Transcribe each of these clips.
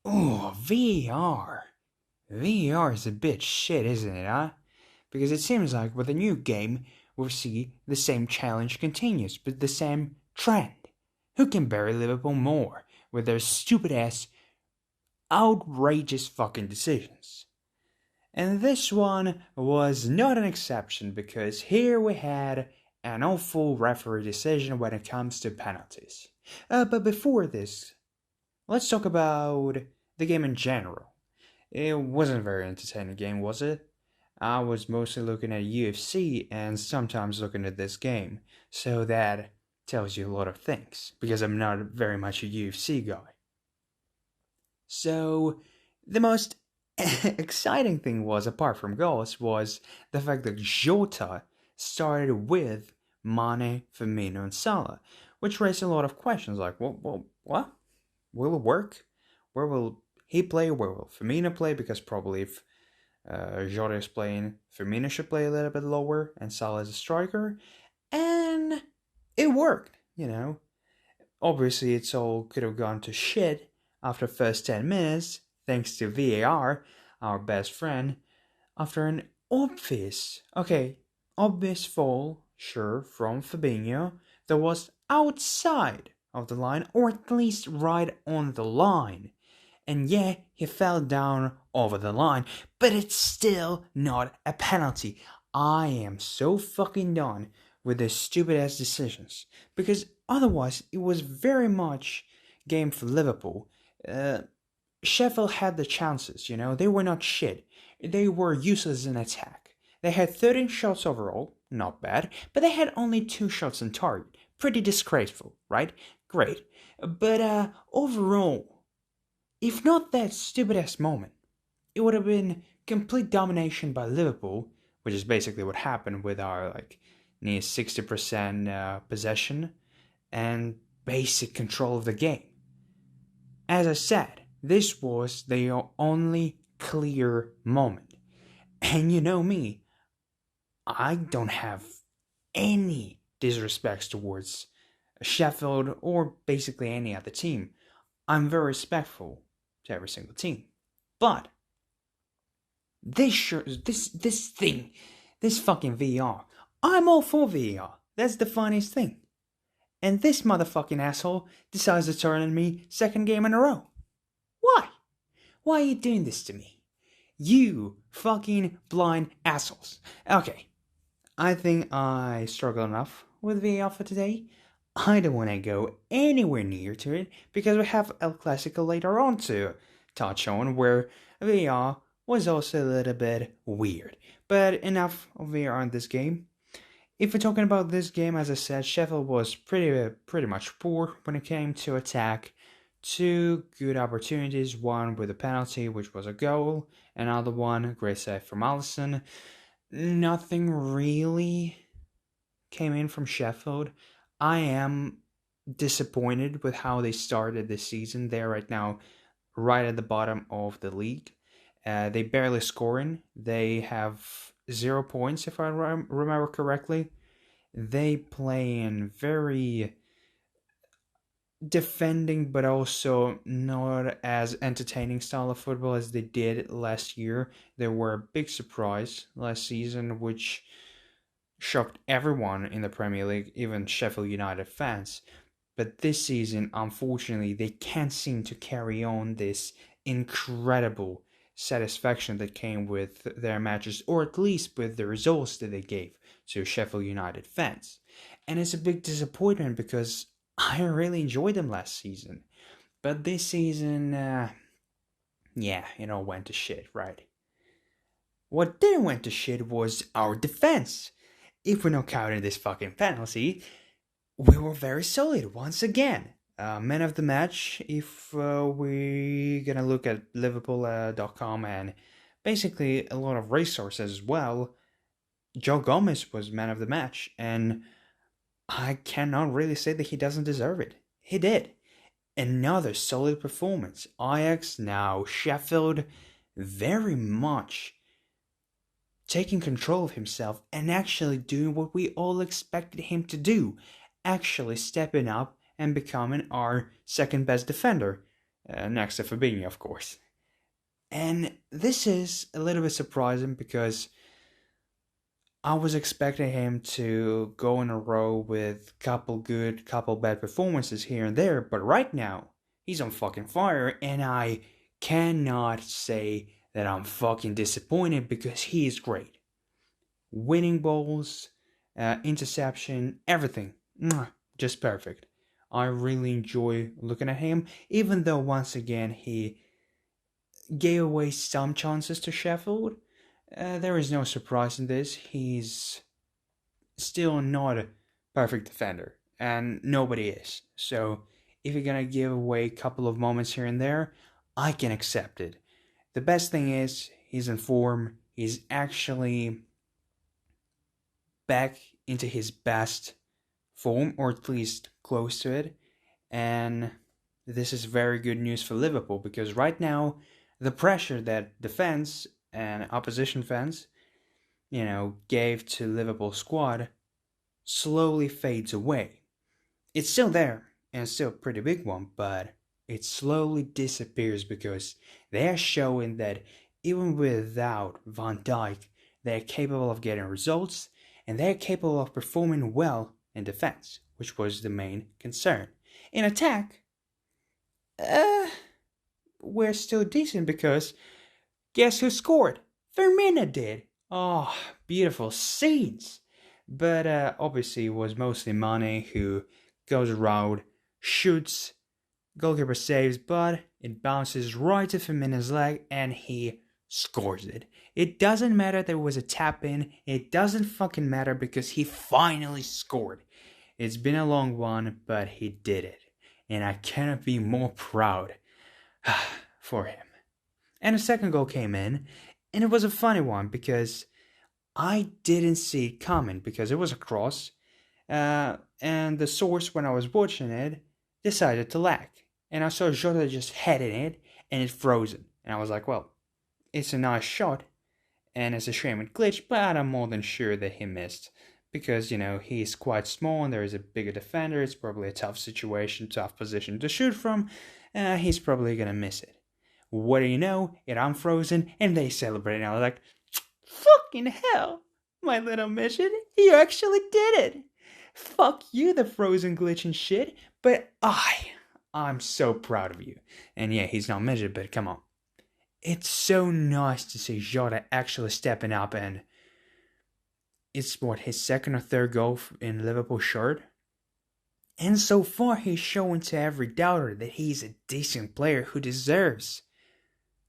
Oh, VR. VR is a bit shit, isn't it, huh? Because it seems like with a new game, we'll see the same challenge continues, but the same trend. Who can bury Liverpool more with their stupid ass, outrageous fucking decisions? And this one was not an exception because here we had an awful referee decision when it comes to penalties. But before this, let's talk about the game in general. It wasn't a very entertaining game, was it? I was mostly looking at UFC and sometimes looking at this game, so that tells you a lot of things, because I'm not very much a UFC guy. So, the most exciting thing was, apart from goals, was the fact that Jota started with Mane, Firmino, and Salah, which raised a lot of questions like, what? Will it work? Where will he play? Where will Firmino play? Because probably if Jota is playing, Firmino should play a little bit lower, and Salah is a striker. And it worked. Obviously, it's all could have gone to shit after the first 10 minutes, thanks to VAR, our best friend, after an obvious fall, sure, from Fabinho, that was outside of the line, or at least right on the line. And yeah, he fell down over the line, but it's still not a penalty. I am so fucking done with these stupid ass decisions, because otherwise it was very much game for Liverpool. Sheffield had the chances, they were not shit. They were useless in attack. They had 13 shots overall, not bad, but they had only 2 shots on target. Pretty disgraceful, right? Great. But overall, if not that stupid ass moment, it would have been complete domination by Liverpool, which is basically what happened with our near 60% possession and basic control of the game. As I said, this was the only clear moment. And you know me, I don't have any disrespects towards Sheffield or basically any other team. I'm very respectful to every single team. But this thing, this fucking VR, I'm all for VR. That's the funniest thing. And this motherfucking asshole decides to turn on me second game in a row. Why? Why are you doing this to me? You fucking blind assholes. Okay, I think I struggle enough with VR for today. I don't want to go anywhere near to it because we have El Clasico later on to touch on, where VR was also a little bit weird. But enough of VR in this game. If we're talking about this game, as I said, Sheffield was pretty much poor when it came to attack. 2 good opportunities, one with a penalty, which was a goal, another one, great save from Alisson. Nothing really came in from Sheffield. I am disappointed with how they started this season. They're right now right at the bottom of the league. They barely scoring. They have 0 points, if I remember correctly. They play in very defending, but also not as entertaining style of football as they did last year. They were a big surprise last season, which shocked everyone in the Premier League, even Sheffield United fans. But this season, unfortunately, they can't seem to carry on this incredible satisfaction that came with their matches, or at least with the results that they gave to Sheffield United fans. And it's a big disappointment because I really enjoyed them last season. But this season, went to shit, right? What didn't went to shit was our defense. If we're not counting this fucking penalty, we were very solid once again. Man of the match, if we're gonna look at Liverpool.com and basically a lot of resources as well, Joe Gomez was man of the match, and I cannot really say that he doesn't deserve it. He did. Another solid performance. Ajax, now Sheffield, very much taking control of himself and actually doing what we all expected him to do, actually stepping up and becoming our second best defender. next to Fabinho, of course. And this is a little bit surprising because I was expecting him to go in a row with couple good, couple bad performances here and there, but right now, he's on fucking fire, and I cannot say that I'm fucking disappointed because he is great. Winning balls, interception, everything. Just perfect. I really enjoy looking at him, even though once again he gave away some chances to Sheffield. There is no surprise in this. He's still not a perfect defender, and nobody is. So if you're gonna give away a couple of moments here and there, I can accept it. The best thing is he's in form. He's actually back into his best form, or at least close to it. And this is very good news for Liverpool because right now, the pressure that the fans and opposition fans, gave to Liverpool squad slowly fades away. It's still there, and it's still a pretty big one, but it slowly disappears because they are showing that even without Van Dijk, they're capable of getting results, and they're capable of performing well in defense, which was the main concern. In attack, we're still decent because guess who scored? Firmino did. Oh, beautiful scenes. But obviously it was mostly Mane who goes around, shoots, goalkeeper saves, but it bounces right to Firmino's leg and he scores it. It doesn't matter there was a tap in, it doesn't fucking matter because he finally scored. It's been a long one, but he did it. And I cannot be more proud for him. And the second goal came in, and it was a funny one because I didn't see it coming because it was a cross, and the source when I was watching it decided to lag. And I saw Jota just heading it, and it frozen. And I was like, well, it's a nice shot, and it's a shame it glitched, but I'm more than sure that he missed. Because, he's quite small and there is a bigger defender. It's probably a tough situation, tough position to shoot from. He's probably going to miss it. What do you know? It unfrozen and they celebrate. And I was like, fucking hell, my little midget. You actually did it. Fuck you, the frozen glitch and shit. But I'm so proud of you. And yeah, he's not midget, but come on. It's so nice to see Jota actually stepping up, and it's his second or third goal in Liverpool shirt. And so far he's showing to every doubter that he's a decent player who deserves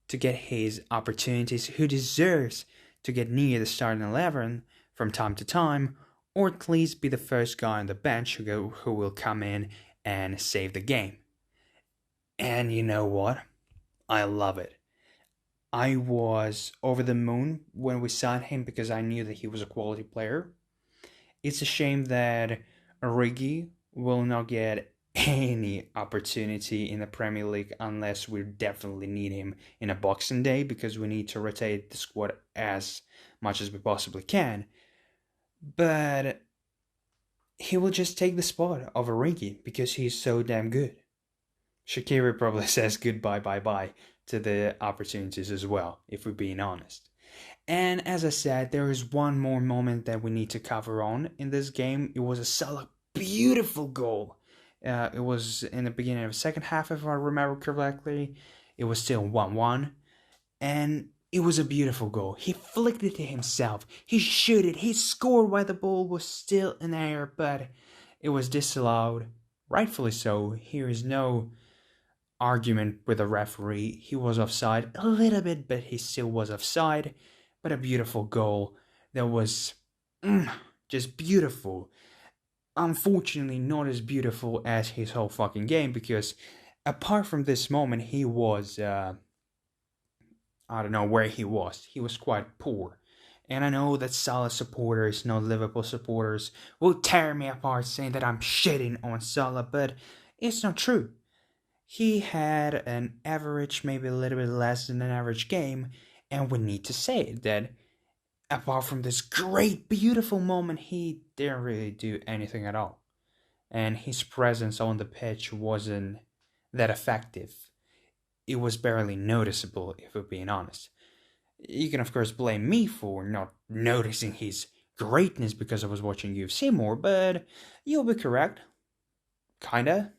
to get his opportunities, who deserves to get near the starting 11 from time to time, or at least be the first guy on the bench who will come in and save the game. And you know what? I love it. I was over the moon when we signed him because I knew that he was a quality player. It's a shame that Origi will not get any opportunity in the Premier League unless we definitely need him in a Boxing Day because we need to rotate the squad as much as we possibly can. But he will just take the spot of Origi because he's so damn good. Shaqiri probably says goodbye, bye-bye to the opportunities as well, if we're being honest. And as I said, there is one more moment that we need to cover on in this game. It was a Salah beautiful goal. It was in the beginning of the second half, if I remember correctly. It was still 1-1. And it was a beautiful goal. He flicked it to himself. He shot it. He scored while the ball was still in the air, but it was disallowed. Rightfully so. Here is no argument with the referee. He was offside a little bit, but he still was offside. But a beautiful goal that was just beautiful. Unfortunately, not as beautiful as his whole fucking game, because apart from this moment, he was, I don't know where he was. He was quite poor. And I know that Salah supporters, not Liverpool supporters, will tear me apart saying that I'm shitting on Salah, but it's not true. He had an average, maybe a little bit less than an average game, and we need to say it, that apart from this great, beautiful moment, he didn't really do anything at all. And his presence on the pitch wasn't that effective. it was barely noticeable, if we're being honest. You can, of course, blame me for not noticing his greatness because I was watching UFC more, but you'll be correct. Kinda.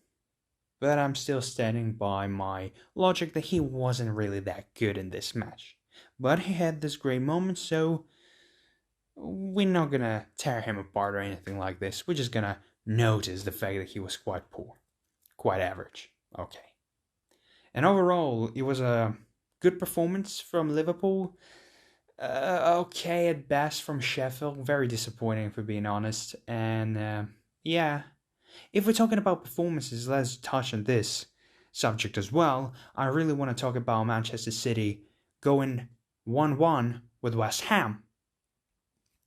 But I'm still standing by my logic that he wasn't really that good in this match. But he had this great moment, so we're not gonna tear him apart or anything like this. We're just gonna notice the fact that he was quite poor, quite average. Okay. And overall, it was a good performance from Liverpool. Okay at best from Sheffield. Very disappointing, for being honest. And yeah, if we're talking about performances, let's touch on this subject as well. I really want to talk about Manchester City going 1-1 with West Ham.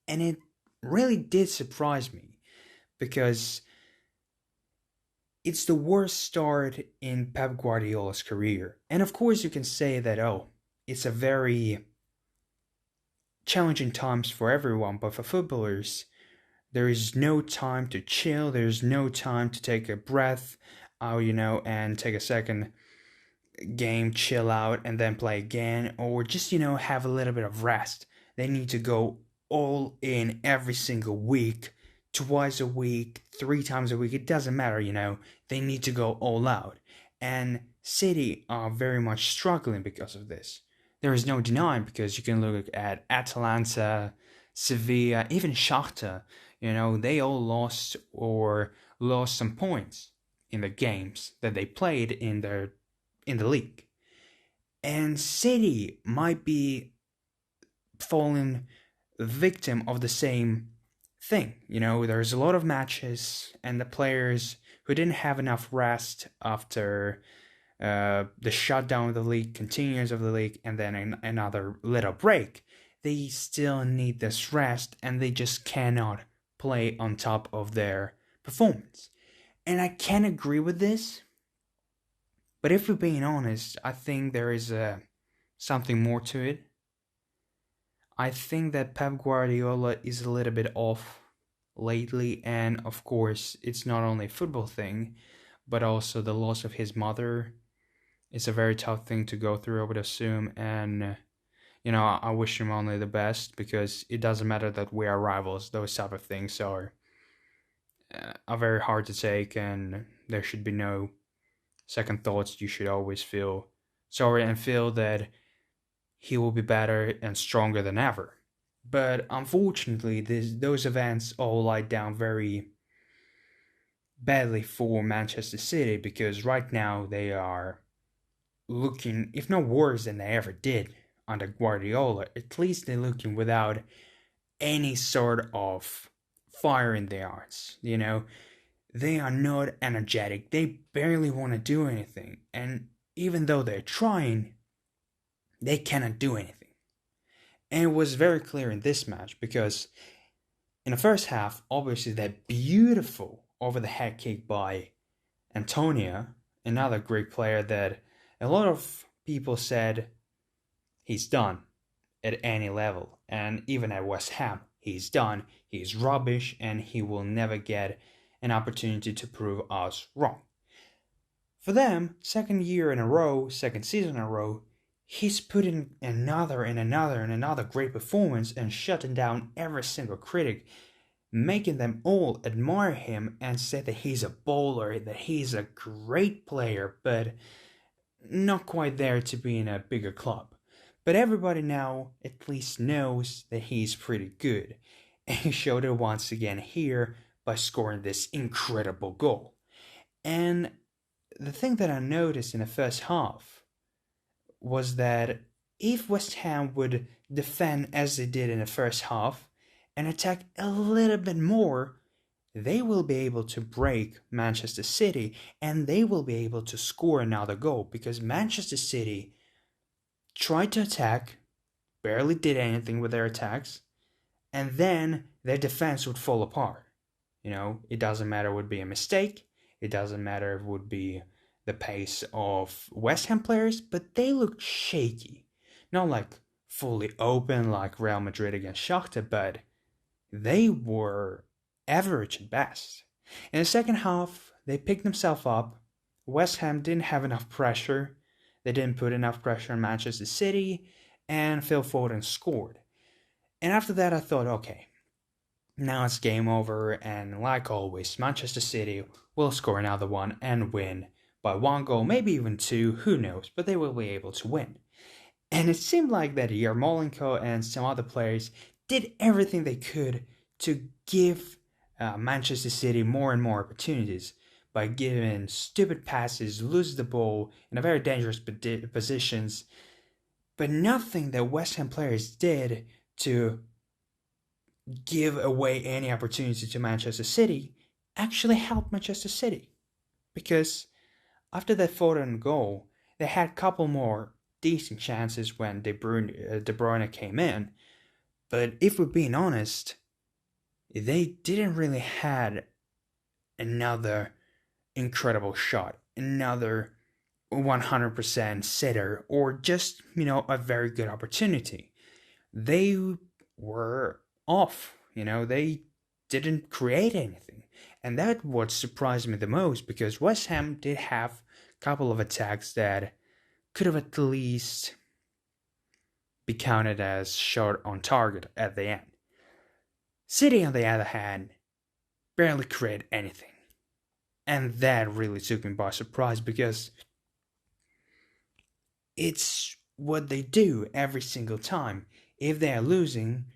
And it really did surprise me because it's the worst start in Pep Guardiola's career. And of course you can say that, oh, it's a very challenging times for everyone, but for footballers, there is no time to chill. There's no time to take a breath, and take a second game, chill out, and then play again, or just, have a little bit of rest. They need to go all in every single week, twice a week, 3 times a week. It doesn't matter, They need to go all out. And City are very much struggling because of this. There is no denying, because you can look at Atalanta, Sevilla, even Shakhtar. They all lost some points in the games that they played in the league. And City might be falling victim of the same thing. There's a lot of matches, and the players who didn't have enough rest after the shutdown of the league, continuance of the league, and then another little break, they still need this rest, and they just cannot play on top of their performance. And I can agree with this, but if we're being honest, I think there is something more to it. I think that Pep Guardiola is a little bit off lately, and of course it's not only a football thing, but also the loss of his mother is a very tough thing to go through, I would assume. And I wish him only the best, because it doesn't matter that we are rivals. Those type of things are very hard to take, and there should be no second thoughts. You should always feel sorry and feel that he will be better and stronger than ever. But unfortunately, those events all lie down very badly for Manchester City, because right now they are looking, if not worse than they ever did under Guardiola. At least they're looking without any sort of fire in their eyes. They are not energetic. They barely want to do anything. And even though they're trying, they cannot do anything. And it was very clear in this match, because in the first half, obviously that beautiful over-the-head kick by Antonio, another Greek player that a lot of people said he's done at any level. And even at West Ham, he's done. He's rubbish, and he will never get an opportunity to prove us wrong. For them, second season in a row, he's put in another great performance and shutting down every single critic, making them all admire him and say that he's a bowler, that he's a great player, but not quite there to be in a bigger club. But everybody now at least knows that he's pretty good. And he showed it once again here by scoring this incredible goal. And the thing that I noticed in the first half was that if West Ham would defend as they did in the first half and attack a little bit more, they will be able to break Manchester City, and they will be able to score another goal, because Manchester City tried to attack, barely did anything with their attacks, and then their defense would fall apart. It doesn't matter if it would be a mistake, it doesn't matter if it would be the pace of West Ham players, but they looked shaky. Not like fully open like Real Madrid against Shakhtar, but they were average at best. In the second half, they picked themselves up. West Ham didn't have enough pressure. They didn't put enough pressure on Manchester City, and Phil Foden scored. And after that, I thought, okay, now it's game over, and like always, Manchester City will score another one and win by 1 goal, maybe even 2, who knows, but they will be able to win. And it seemed like that Yarmolenko and some other players did everything they could to give Manchester City more and more opportunities by giving stupid passes, lose the ball in a very dangerous positions, but nothing that West Ham players did to give away any opportunity to Manchester City actually helped Manchester City. Because after that Foden goal, they had a couple more decent chances when De Bruyne came in. But if we're being honest, they didn't really had another incredible shot, another 100% sitter, or just, a very good opportunity. They were off, they didn't create anything. And that what surprised me the most, because West Ham did have a couple of attacks that could have at least be counted as shot on target at the end. City, on the other hand, barely created anything. And that really took me by surprise, because it's what they do every single time. If they are losing,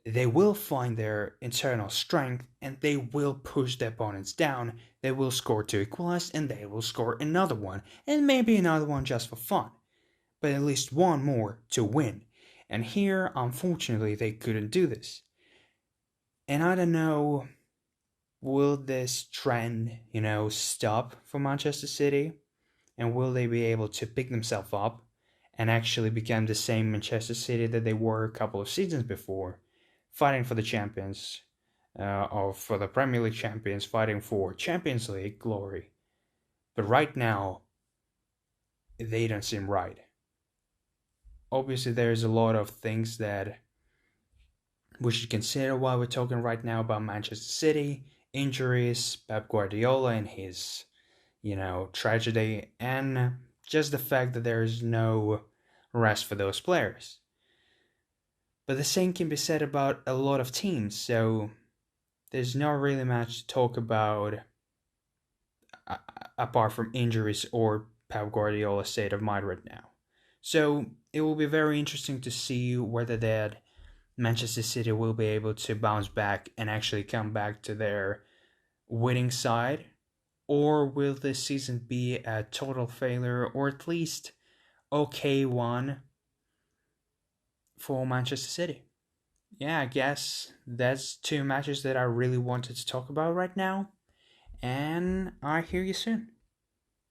they will find their internal strength and they will push their opponents down. They will score to equalize and they will score another one, and maybe another one just for fun, but at least one more to win. And here, unfortunately, they couldn't do this. And I don't know, will this trend, stop for Manchester City? And will they be able to pick themselves up and actually become the same Manchester City that they were a couple of seasons before, fighting for the champions, or for the Premier League champions, fighting for Champions League glory? But right now, they don't seem right. Obviously, there's a lot of things that we should consider while we're talking right now about Manchester City. Injuries, Pep Guardiola and his, tragedy, and just the fact that there is no rest for those players. But the same can be said about a lot of teams, so there's not really much to talk about apart from injuries or Pep Guardiola's state of mind right now. So it will be very interesting to see whether that Manchester City will be able to bounce back and actually come back to their winning side, or will this season be a total failure, or at least okay one for Manchester City? Yeah, I guess that's 2 matches that I really wanted to talk about right now, and I'll hear you soon.